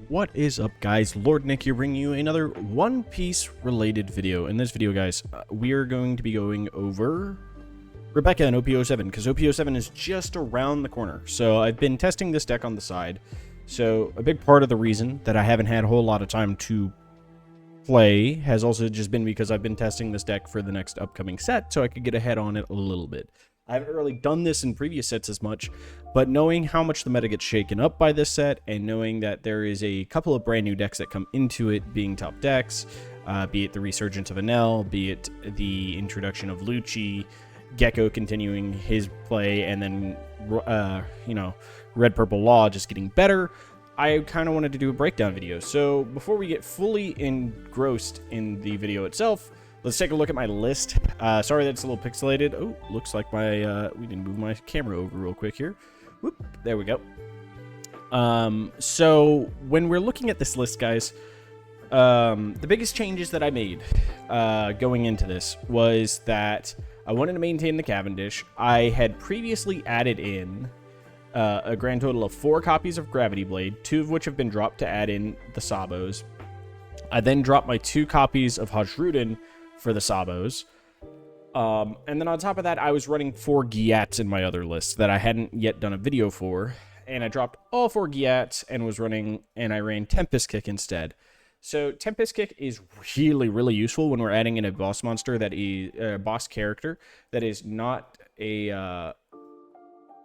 What is up, guys? Lord Nick here, bringing you another One Piece related video. In this video, guys, we are going to be going over Rebecca and OP07, because OP07 is just around the corner. So I've been testing this deck on the side. So a big part of the reason that I haven't had a whole lot of time to play has also just been because I've been testing this deck for the next upcoming set, so I could get ahead on it a little bit. I haven't really done this in previous sets as much, but knowing how much the meta gets shaken up by this set, and knowing that there is a couple of brand new decks that come into it being top decks, be it the resurgence of Enel, be it the introduction of Luchi, Gecko continuing his play, and then, Red Purple Law just getting better, I kind of wanted to do a breakdown video. So before we get fully engrossed in the video itself, let's take a look at my list. Sorry that it's a little pixelated. Oh, looks like my we didn't move my camera over real quick here. Whoop, there we go. So when we're looking at this list, guys, the biggest changes that I made going into this was that I wanted to maintain the Cavendish. I had previously added in a grand total of 4 copies of Gravity Blade, 2 of which have been dropped to add in the Sabos. I then dropped my 2 copies of Hajruden for the Sabos. And then on top of that, I was running 4 Gyats in my other list that I hadn't yet done a video for. And I dropped all 4 Gyats and I ran Tempest Kick instead. So Tempest Kick is really, really useful when we're adding in a boss monster that is a boss character that is not a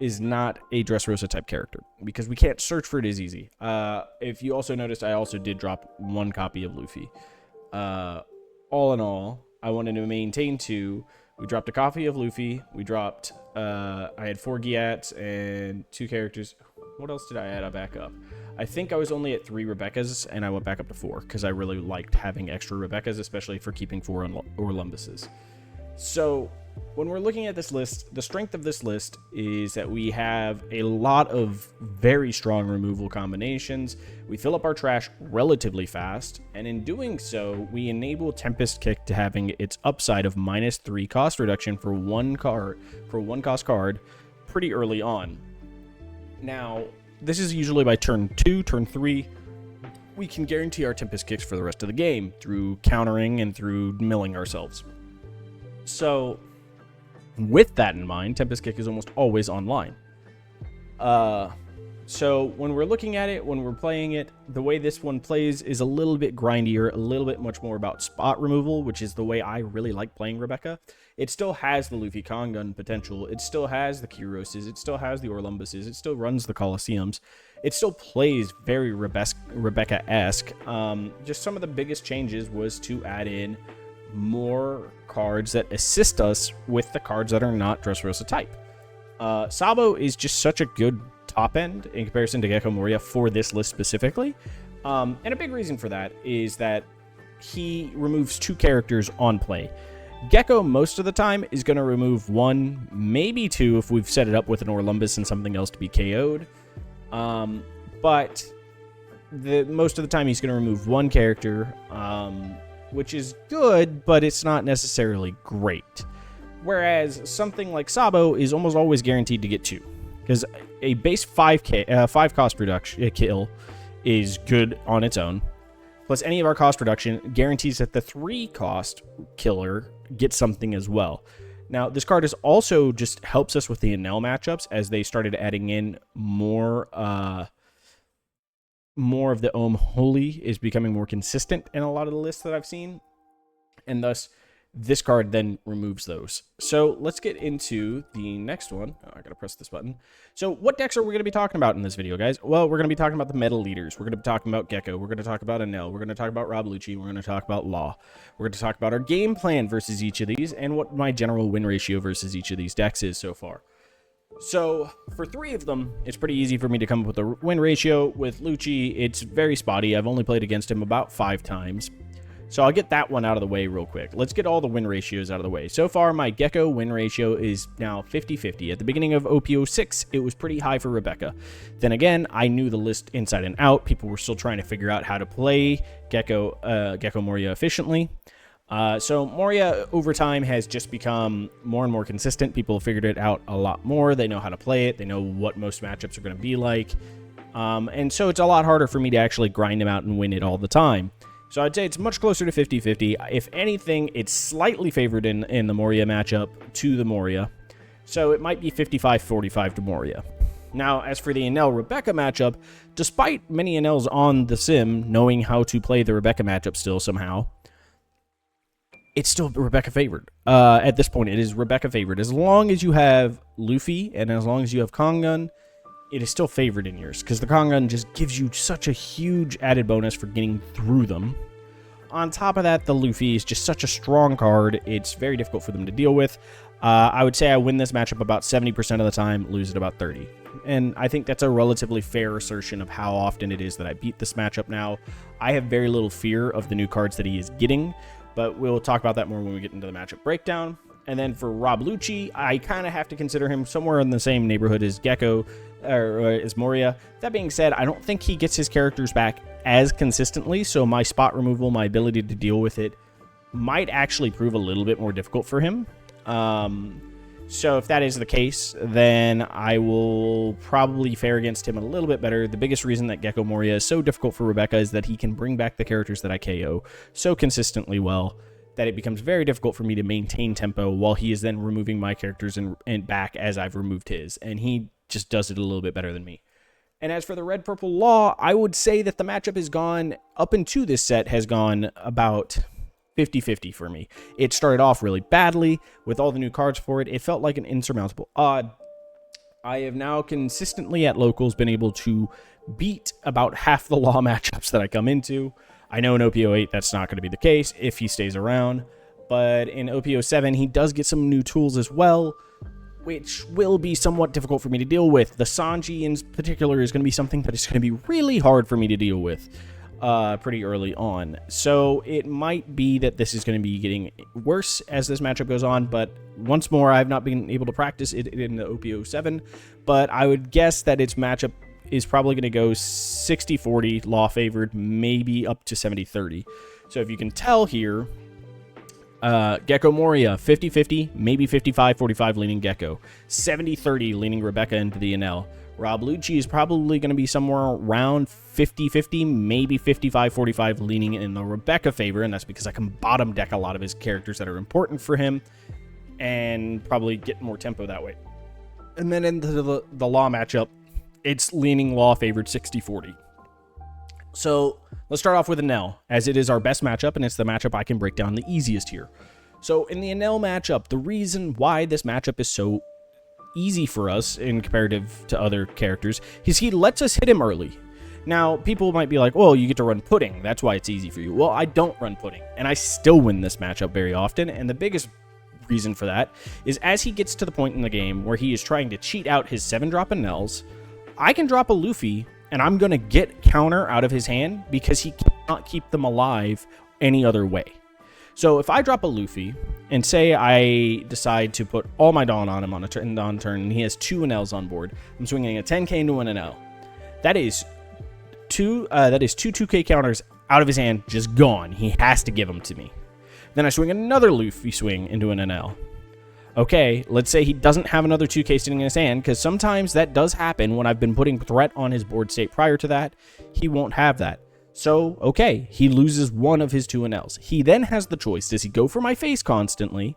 Dressrosa type character, because we can't search for it as easy. If you also noticed, I also did drop 1 copy of Luffy. All in all, I wanted to maintain 2. We dropped a copy of Luffy. We dropped, I had 4 Gyats and 2 characters. What else did I add back up? I think I was only at 3 Rebeccas, and I went back up to 4, because I really liked having extra Rebeccas, especially for keeping 4 Orlumbuses. So when we're looking at this list, the strength of this list is that we have a lot of very strong removal combinations. We fill up our trash relatively fast, and in doing so, we enable Tempest Kick to having its upside of -3 cost reduction for one cost card pretty early on. Now, this is usually by turn 2, turn 3. We can guarantee our Tempest Kicks for the rest of the game through countering and through milling ourselves. So with that in mind, Tempest Kick is almost always online. So when we're looking at it, when we're playing it, the way this one plays is a little bit grindier, a little bit much more about spot removal, which is the way I really like playing Rebecca. It still has the Luffy Kongun potential. It still has the Kiroses. It still has the Orlumbuses. It still runs the Colosseums. It still plays very Rebecca-esque. Just some of the biggest changes was to add in more cards that assist us with the cards that are not Dressrosa type. Sabo is just such a good top end in comparison to Gecko Moria for this list specifically. And a big reason for that is that he removes 2 characters on play. Gecko most of the time is going to remove 1, maybe 2 if we've set it up with an Orlumbus and something else to be KO'd. But most of the time he's going to remove 1 character, which is good, but it's not necessarily great. Whereas something like Sabo is almost always guaranteed to get 2, because a base 5 cost reduction kill is good on its own. Plus any of our cost reduction guarantees that the 3 cost killer gets something as well. Now this card is also just helps us with the Enel matchups as they started adding in more of the Ohm Holy is becoming more consistent in a lot of the lists that I've seen, and thus this card then removes those. So let's get into the next one. Oh, I gotta press this button. So what decks are we gonna be talking about in this video, guys? Well, we're gonna be talking about the meta leaders. We're gonna be talking about Gecko. We're gonna talk about Enel. We're gonna talk about Rob Luchi. We're gonna talk about Law. We're gonna talk about our game plan versus each of these and what my general win ratio versus each of these decks is so far. So for 3 of them, it's pretty easy for me to come up with a win ratio. With Luchi, it's very spotty. I've only played against him about 5 times. So I'll get that one out of the way real quick. Let's get all the win ratios out of the way. So far, my Gecko win ratio is now 50-50. At the beginning of OP06, it was pretty high for Rebecca. Then again, I knew the list inside and out. People were still trying to figure out how to play Gecko Moria efficiently. So Moria over time has just become more and more consistent. People have figured it out a lot more. They know how to play it. They know what most matchups are going to be like. And so it's a lot harder for me to actually grind him out and win it all the time. So I'd say it's much closer to 50-50. If anything, it's slightly favored in the Moria matchup to the Moria. So it might be 55-45 to Moria. Now, as for the Enel Rebecca matchup, despite many Enels on the sim knowing how to play the Rebecca matchup still somehow, it's still Rebecca favored. At this point, it is Rebecca favored. As long as you have Luffy and as long as you have Kongun, it is still favored in yours, because the Kongun just gives you such a huge added bonus for getting through them. On top of that, the Luffy is just such a strong card, it's very difficult for them to deal with. I would say I win this matchup about 70% of the time, lose it about 30%. And I think that's a relatively fair assertion of how often it is that I beat this matchup now. I have very little fear of the new cards that he is getting, but we'll talk about that more when we get into the matchup breakdown. And then for Rob Lucci, I kind of have to consider him somewhere in the same neighborhood as Gecko, or as Moria. That being said, I don't think he gets his characters back as consistently, so my spot removal, my ability to deal with it, might actually prove a little bit more difficult for him. So if that is the case, then I will probably fare against him a little bit better. The biggest reason that Gecko Moria is so difficult for Rebecca is that he can bring back the characters that I KO so consistently well that it becomes very difficult for me to maintain tempo while he is then removing my characters and back as I've removed his. And he just does it a little bit better than me. And as for the Red Purple Law, I would say that the matchup has gone, up into this set, has gone about 50-50 for me. It started off really badly with all the new cards for it. It felt like an insurmountable odd. I have now consistently at locals been able to beat about half the Law matchups that I come into. I know in OP08 that's not going to be the case if he stays around, but in OP07 he does get some new tools as well, which will be somewhat difficult for me to deal with. The Sanji in particular is going to be something that is going to be really hard for me to deal with pretty early on. So it might be that this is going to be getting worse as this matchup goes on, but once more, I've not been able to practice it in the OP07, but I would guess that its matchup is probably going to go 60-40 Law favored, maybe up to 70-30. So if you can tell here, Gecko Moria, 50-50, maybe 55-45 leaning Gecko. 70-30 leaning Rebecca into the Enel. Rob Lucci is probably going to be somewhere around 50-50, maybe 55-45 leaning in the Rebecca favor, and that's because I can bottom deck a lot of his characters that are important for him and probably get more tempo that way. And then into the Law matchup, it's leaning Law favored 60-40. So let's start off with Enel, as it is our best matchup, and it's the matchup I can break down the easiest here. So in the Enel matchup, the reason why this matchup is so easy for us in comparative to other characters is he lets us hit him early. Now, people might be like, well, you get to run Pudding, that's why it's easy for you. Well, I don't run Pudding, and I still win this matchup very often, and the biggest reason for that is as he gets to the point in the game where he is trying to cheat out his 7-drop Enels, I can drop a Luffy, and I'm going to get counter out of his hand because he cannot keep them alive any other way. So if I drop a Luffy, and say I decide to put all my Dawn on him on a turn, and he has 2 Enels on board, I'm swinging a 10k into an Enel. That is two 2k counters out of his hand, just gone. He has to give them to me. Then I swing another Luffy swing into an Enel. Okay, let's say he doesn't have another 2k sitting in his hand, because sometimes that does happen when I've been putting threat on his board state prior to that. He won't have that. So, okay, he loses one of his 2 Enels. He then has the choice. Does he go for my face constantly,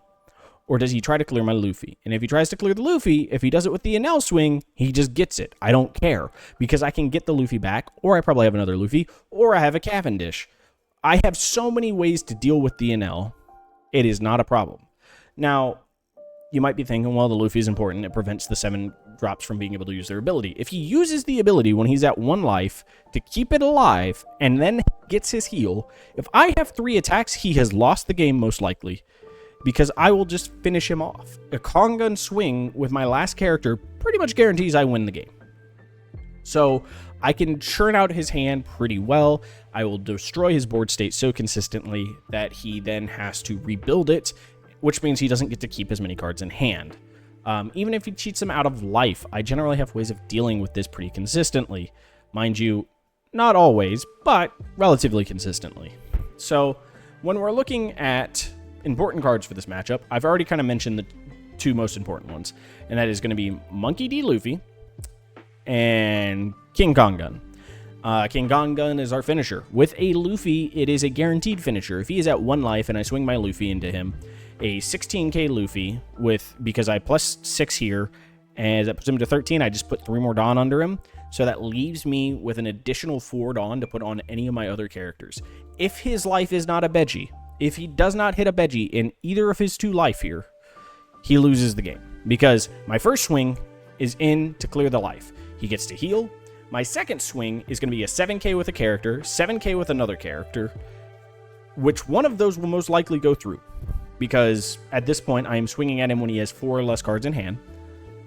or does he try to clear my Luffy? And if he tries to clear the Luffy, if he does it with the Enel swing, he just gets it. I don't care, because I can get the Luffy back, or I probably have another Luffy, or I have a Cavendish. I have so many ways to deal with the Enel. It is not a problem. Now, you might be thinking, well, the Luffy is important. It prevents the 7 drops from being able to use their ability. If he uses the ability when he's at 1 life to keep it alive and then gets his heal, if I have 3 attacks, he has lost the game most likely, because I will just finish him off. A Kongun swing with my last character pretty much guarantees I win the game. So I can churn out his hand pretty well. I will destroy his board state so consistently that he then has to rebuild it, which means he doesn't get to keep as many cards in hand. Even if he cheats them out of life, I generally have ways of dealing with this pretty consistently. Mind you, not always, but relatively consistently. So when we're looking at important cards for this matchup, I've already kind of mentioned the 2 most important ones, and that is going to be Monkey D. Luffy and King Kong Gun. King Kong Gun is our finisher. With a Luffy, it is a guaranteed finisher. If he is at 1 life and I swing my Luffy into him, a 16k Luffy because I plus 6 here, and that puts him to 13, I just put 3 more Dawn under him. So that leaves me with an additional 4 Dawn to put on any of my other characters. If his life is not a Veggie, if he does not hit a Veggie in either of his 2 life here, he loses the game. Because my first swing is in to clear the life. He gets to heal. My second swing is going to be a 7k with a character, 7k with another character, which one of those will most likely go through. Because at this point, I am swinging at him when he has 4 or less cards in hand.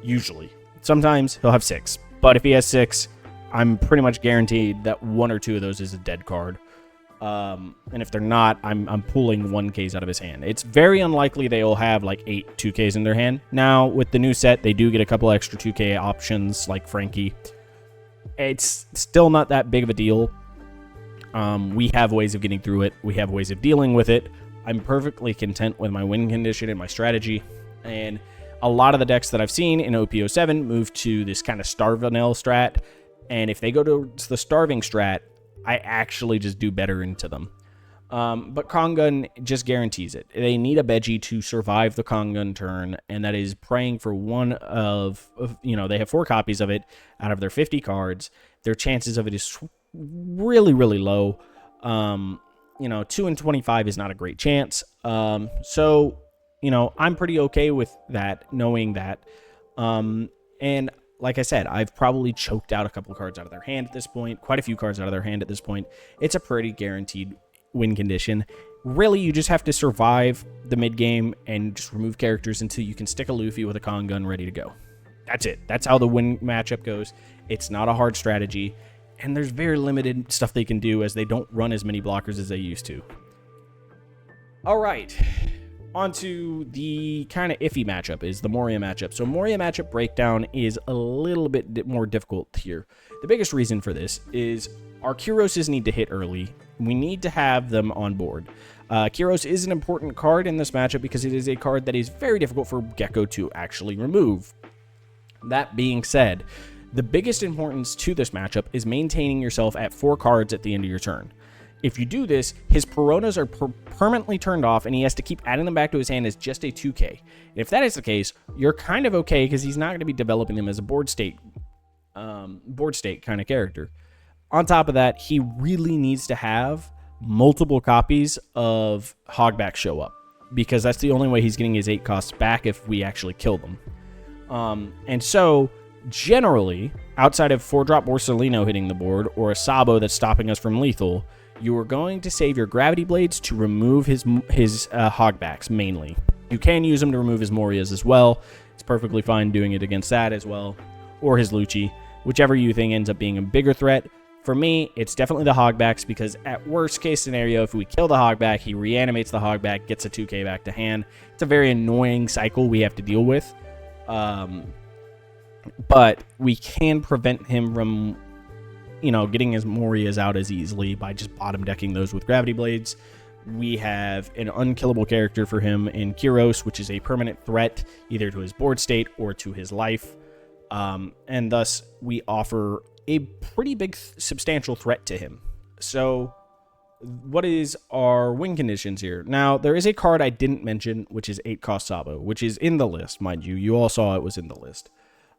Usually. Sometimes he'll have 6. But if he has 6, I'm pretty much guaranteed that 1 or 2 of those is a dead card. And if they're not, I'm pulling 1Ks out of his hand. It's very unlikely they will have like 8 2Ks in their hand. Now, with the new set, they do get a couple extra 2K options like Frankie. It's still not that big of a deal. We have ways of getting through it. We have ways of dealing with it. I'm perfectly content with my win condition and my strategy. And a lot of the decks that I've seen in OP07 move to this kind of Starve Enel strat. And if they go to the Starving strat, I actually just do better into them. But Kong Gun just guarantees it. They need a Veggie to survive the Kong Gun turn, and that is praying for one of they have 4 copies of it out of their 50 cards. Their chances of it is really, really low. 2 in 25 is not a great chance. So, I'm pretty okay with that, knowing that. And like I said, I've probably choked out a couple cards out of their hand at this point, quite a few cards out of their hand at this point. It's a pretty guaranteed win condition. Really, you just have to survive the mid game and just remove characters until you can stick a Luffy with a Kong Gun ready to go. That's it. That's how the win matchup goes. It's not a hard strategy, and there's very limited stuff they can do as they don't run as many blockers as they used to. All right. Onto the kind of iffy matchup is the Moria matchup. So Moria matchup breakdown is a little bit more difficult here. The biggest reason for this is our Kuroses need to hit early. We need to have them on board. Kuros is an important card in this matchup because it is a card that is very difficult for Gecko to actually remove. That being said, the biggest importance to this matchup is maintaining yourself at 4 cards at the end of your turn. If you do this, his Pironas are permanently turned off, and he has to keep adding them back to his hand as just a 2K. And if that is the case, you're kind of okay because he's not going to be developing them as a board state kind of character. On top of that, he really needs to have multiple copies of Hogback show up, because that's the only way he's getting his 8 costs back if we actually kill them. And so, generally, outside of 4-drop Borsalino hitting the board or a Sabo that's stopping us from lethal, you are going to save your Gravity Blades to remove his Hogbacks, mainly. You can use them to remove his Morias as well. It's perfectly fine doing it against that as well, or his Luchi, whichever you think ends up being a bigger threat. For me, it's definitely the Hogbacks, because at worst case scenario, if we kill the Hogback, he reanimates the Hogback, gets a 2K back to hand. It's a very annoying cycle we have to deal with. But we can prevent him from, getting his Morias out as easily by just bottom decking those with Gravity Blades. We have an unkillable character for him in Kuros, which is a permanent threat either to his board state or to his life. And thus, we offer a pretty big, substantial threat to him. So, what is our win conditions here? Now, there is a card I didn't mention, which is 8-cost Sabo, which is in the list, mind you. You all saw it was in the list.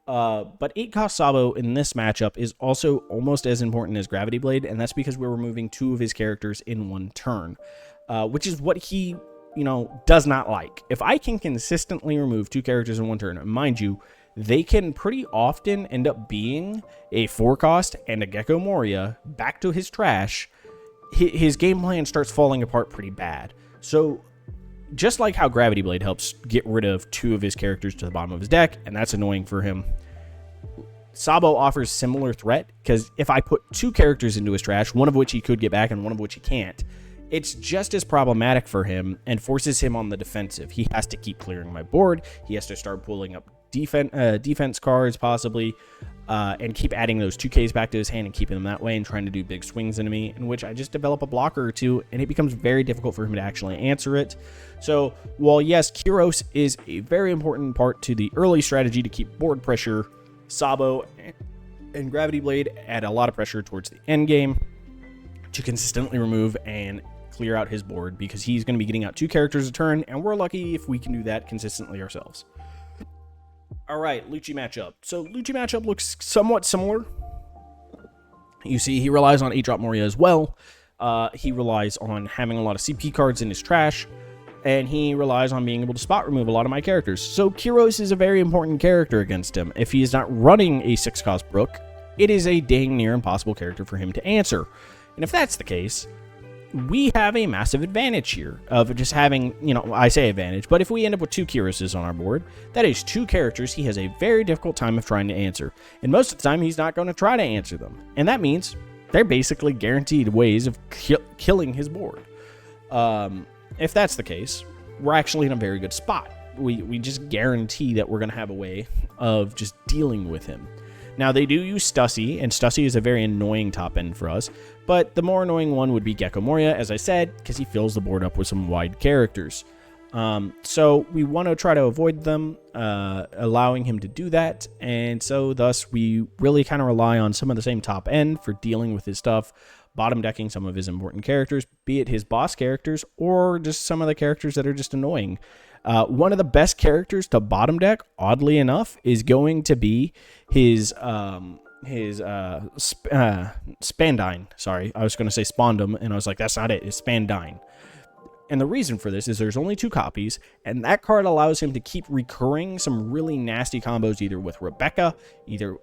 But 8-cost Sabo in this matchup is also almost as important as Gravity Blade, and that's because we're removing 2 of his characters in 1 turn, which is what he, does not like. If I can consistently remove 2 characters in 1 turn, and mind you, they can pretty often end up being a 4-cost and a Gecko Moria back to his trash, his game plan starts falling apart pretty bad. So, just like how Gravity Blade helps get rid of 2 of his characters to the bottom of his deck, and that's annoying for him, Sabo offers similar threat, because if I put 2 characters into his trash, one of which he could get back and one of which he can't, it's just as problematic for him and forces him on the defensive. He has to keep clearing my board, he has to start pulling up defense cards possibly, and keep adding those 2Ks back to his hand and keeping them that way and trying to do big swings into me, in which I just develop a blocker or 2, and it becomes very difficult for him to actually answer it. So while yes, Kuros is a very important part to the early strategy to keep board pressure, Sabo and Gravity Blade add a lot of pressure towards the end game to consistently remove and clear out his board, because he's going to be getting out 2 characters a turn, and we're lucky if we can do that consistently ourselves. All right, Luchi matchup. So Luchi matchup looks somewhat similar. You see, he relies on 8-drop Moria as well. He relies on having a lot of CP cards in his trash, and he relies on being able to spot remove a lot of my characters. So Kyros is a very important character against him. If he is not running a 6-cost Brook, it is a dang near impossible character for him to answer. And if that's the case, we have a massive advantage here of just having, I say advantage, but if we end up with 2 Kyroses on our board, that is 2 characters he has a very difficult time of trying to answer. And most of the time, he's not going to try to answer them. And that means they're basically guaranteed ways of killing his board. If that's the case, we're actually in a very good spot. We just guarantee that we're going to have a way of just dealing with him. Now, they do use Stussy, and Stussy is a very annoying top end for us, but the more annoying one would be Gecko Moria, as I said, because he fills the board up with some wide characters. So we want to try to avoid them, allowing him to do that, and so thus we really kind of rely on some of the same top end for dealing with his stuff, bottom decking some of his important characters, be it his boss characters or just some of the characters that are just annoying. One of the best characters to bottom deck, oddly enough, is going to be his Spandine. Sorry, I was going to say Spondum, and I was like, that's not it. It's Spandine. And the reason for this is there's only 2 copies, and that card allows him to keep recurring some really nasty combos, either with Rebecca,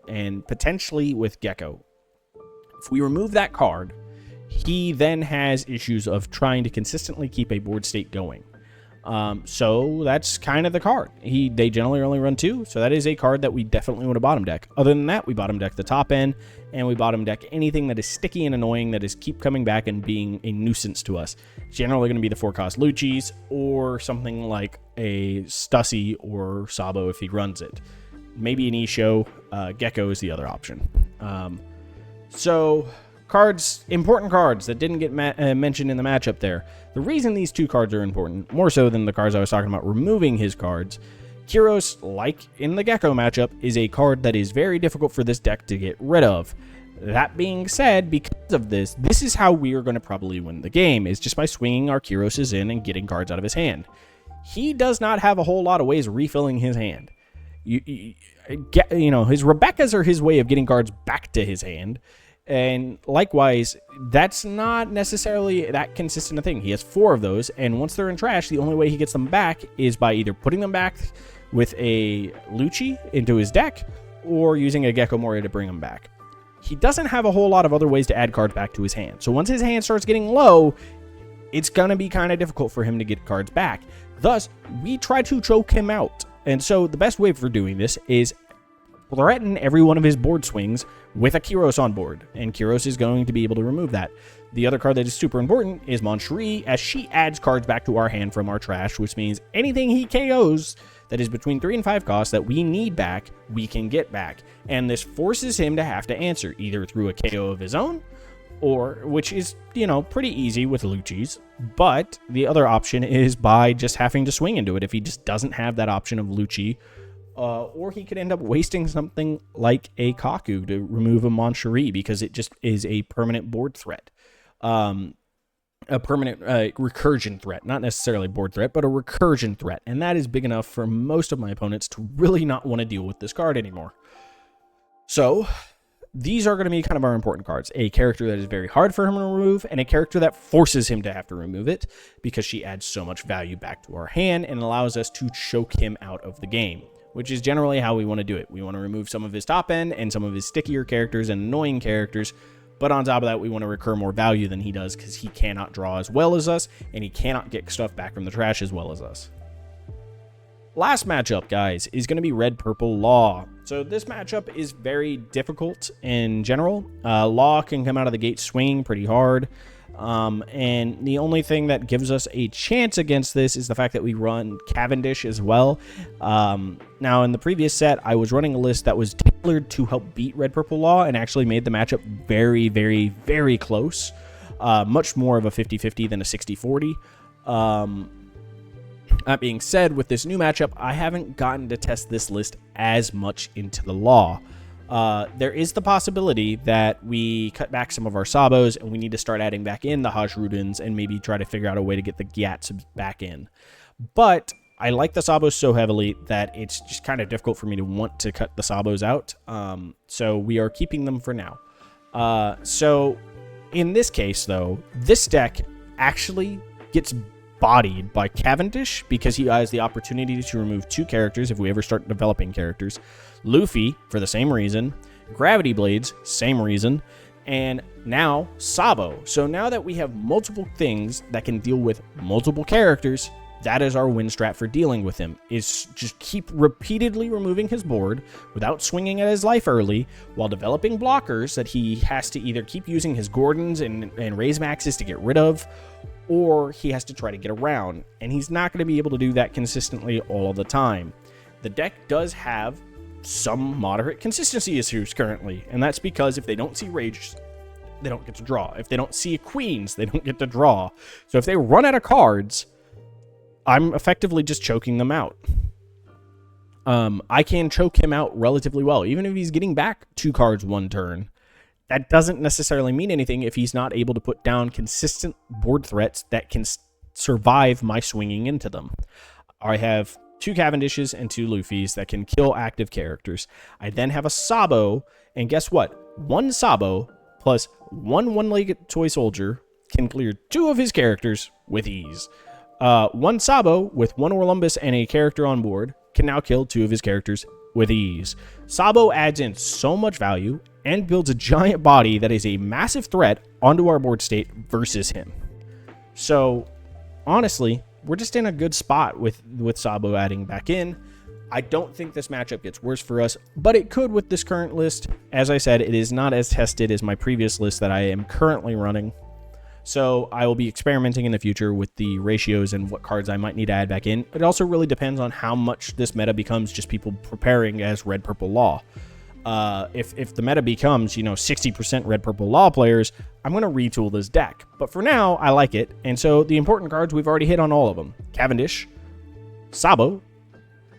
and potentially with Gecko. If we remove that card, he then has issues of trying to consistently keep a board state going. So that's kind of the card. They generally only run 2, so that is a card that we definitely want to bottom deck. Other than that, we bottom deck the top end, and we bottom deck anything that is sticky and annoying that is keep coming back and being a nuisance to us. Generally going to be the 4-cost Luchis, or something like a Stussy or Sabo if he runs it. Maybe an Isho. Gecko is the other option. So cards, important cards that didn't get mentioned in the matchup there. The reason these 2 cards are important, more so than the cards I was talking about removing his cards, Kyros, like in the Gecko matchup, is a card that is very difficult for this deck to get rid of. That being said, because of this is how we are going to probably win the game, is just by swinging our Kyroses in and getting cards out of his hand. He does not have a whole lot of ways of refilling his hand. His Rebeccas are his way of getting cards back to his hand. And likewise, that's not necessarily that consistent a thing. He has 4 of those, and once they're in trash, the only way he gets them back is by either putting them back with a Luchi into his deck, or using a Gecko Moria to bring them back. He doesn't have a whole lot of other ways to add cards back to his hand. So once his hand starts getting low, it's going to be kind of difficult for him to get cards back. Thus, we try to choke him out. And so the best way for doing this is threaten every one of his board swings with a Kyros on board, and Kyros is going to be able to remove that. The other card that is super important is Moncherie, as she adds cards back to our hand from our trash, which means anything he KOs that is between 3 and 5 costs that we need back, we can get back. And this forces him to have to answer, either through a KO of his own, or, which is, pretty easy with Luchis, but the other option is by just having to swing into it if he just doesn't have that option of Luchi. Or he could end up wasting something like a Kaku to remove a Moncherie, because it just is a permanent board threat. A permanent recursion threat. Not necessarily board threat, but a recursion threat. And that is big enough for most of my opponents to really not want to deal with this card anymore. So these are going to be kind of our important cards. A character that is very hard for him to remove, and a character that forces him to have to remove it, because she adds so much value back to our hand and allows us to choke him out of the game, which is generally how we want to do it. We want to remove some of his top end and some of his stickier characters and annoying characters, but on top of that, we want to recur more value than he does, because he cannot draw as well as us, and he cannot get stuff back from the trash as well as us. Last matchup, guys, is going to be Red-Purple Law. So this matchup is very difficult in general. Law can come out of the gate swinging pretty hard. And the only thing that gives us a chance against this is the fact that we run Cavendish as well. Now, in the previous set, I was running a list that was tailored to help beat Red-Purple Law and actually made the matchup very, very, very close. Much more of a 50-50 than a 60-40. That being said, with this new matchup, I haven't gotten to test this list as much into the Law. There is the possibility that we cut back some of our Sabos and we need to start adding back in the Hajrudins and maybe try to figure out a way to get the Gyats back in. But I like the Sabos so heavily that it's just kind of difficult for me to want to cut the Sabos out. So we are keeping them for now. So in this case, though, this deck actually gets bodied by Cavendish because he has the opportunity to remove 2 characters if we ever start developing characters. Luffy, for the same reason. Gravity Blades, same reason. And now Sabo. So now that we have multiple things that can deal with multiple characters, that is our win strat for dealing with him, is just keep repeatedly removing his board without swinging at his life early while developing blockers that he has to either keep using his Gordons and raise maxes to get rid of, or he has to try to get around, and he's not going to be able to do that consistently all of the time. The deck does have some moderate consistency issues currently, and that's because if they don't see rages, they don't get to draw. If they don't see queens, they don't get to draw. So if they run out of cards, I'm effectively just choking them out. I can choke him out relatively well, even if he's getting back 2 cards 1 turn. That doesn't necessarily mean anything if he's not able to put down consistent board threats that can survive my swinging into them. I have 2 Cavendishes and 2 Luffys that can kill active characters. I then have a Sabo, and guess what? 1 Sabo plus 1 one-legged toy soldier can clear 2 of his characters with ease. 1 Sabo with 1 Orlumbus and a character on board can now kill 2 of his characters with ease. Sabo adds in so much value and builds a giant body that is a massive threat onto our board state versus him. So, honestly, we're just in a good spot with Sabo adding back in. I don't think this matchup gets worse for us, but it could with this current list. As I said, it is not as tested as my previous list that I am currently running. So I will be experimenting in the future with the ratios and what cards I might need to add back in. It also really depends on how much this meta becomes just people preparing as Red Purple Law. If the meta becomes, 60% Red Purple Law players, I'm going to retool this deck. But for now, I like it. And so the important cards, we've already hit on all of them. Cavendish, Sabo,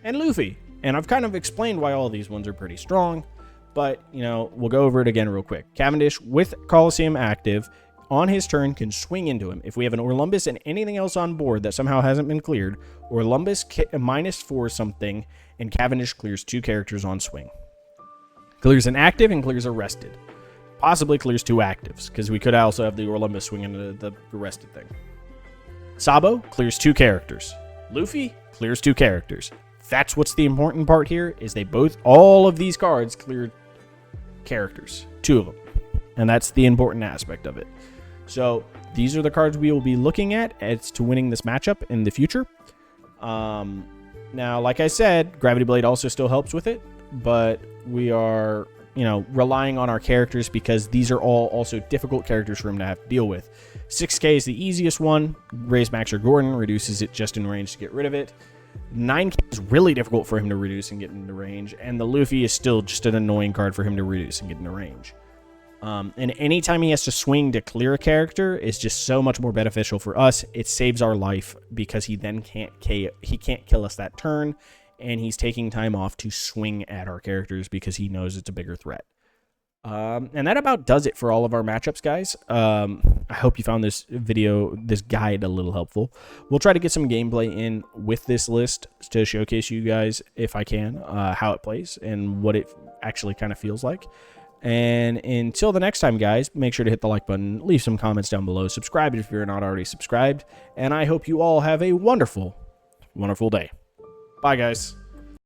and Luffy. And I've kind of explained why all of these ones are pretty strong. But, we'll go over it again real quick. Cavendish with Coliseum active on his turn can swing into him. If we have an Orlumbus and anything else on board that somehow hasn't been cleared, Orlumbus -4 something, and Cavendish clears 2 characters on swing. Clears an active and clears a rested. Possibly clears 2 actives, because we could also have the Orlumbus swing into the rested thing. Sabo clears 2 characters. Luffy clears 2 characters. That's what's the important part here, is all of these cards cleared characters. 2 of them. And that's the important aspect of it. So these are the cards we will be looking at as to winning this matchup in the future. Now, like I said, Gravity Blade also still helps with it, but we are, relying on our characters because these are all also difficult characters for him to have to deal with. 6K is the easiest one. Raise Max or Gordon reduces it just in range to get rid of it. 9K is really difficult for him to reduce and get into range, and the Luffy is still just an annoying card for him to reduce and get into range. And anytime he has to swing to clear a character is just so much more beneficial for us. It saves our life because he then can't kill us that turn, and he's taking time off to swing at our characters because he knows it's a bigger threat. And that about does it for all of our matchups, guys. I hope you found this guide a little helpful. We'll try to get some gameplay in with this list to showcase you guys, if I can, how it plays and what it actually kind of feels like. And until the next time, guys, make sure to hit the like button, leave some comments down below, subscribe if you're not already subscribed, and I hope you all have a wonderful, wonderful day. Bye, guys.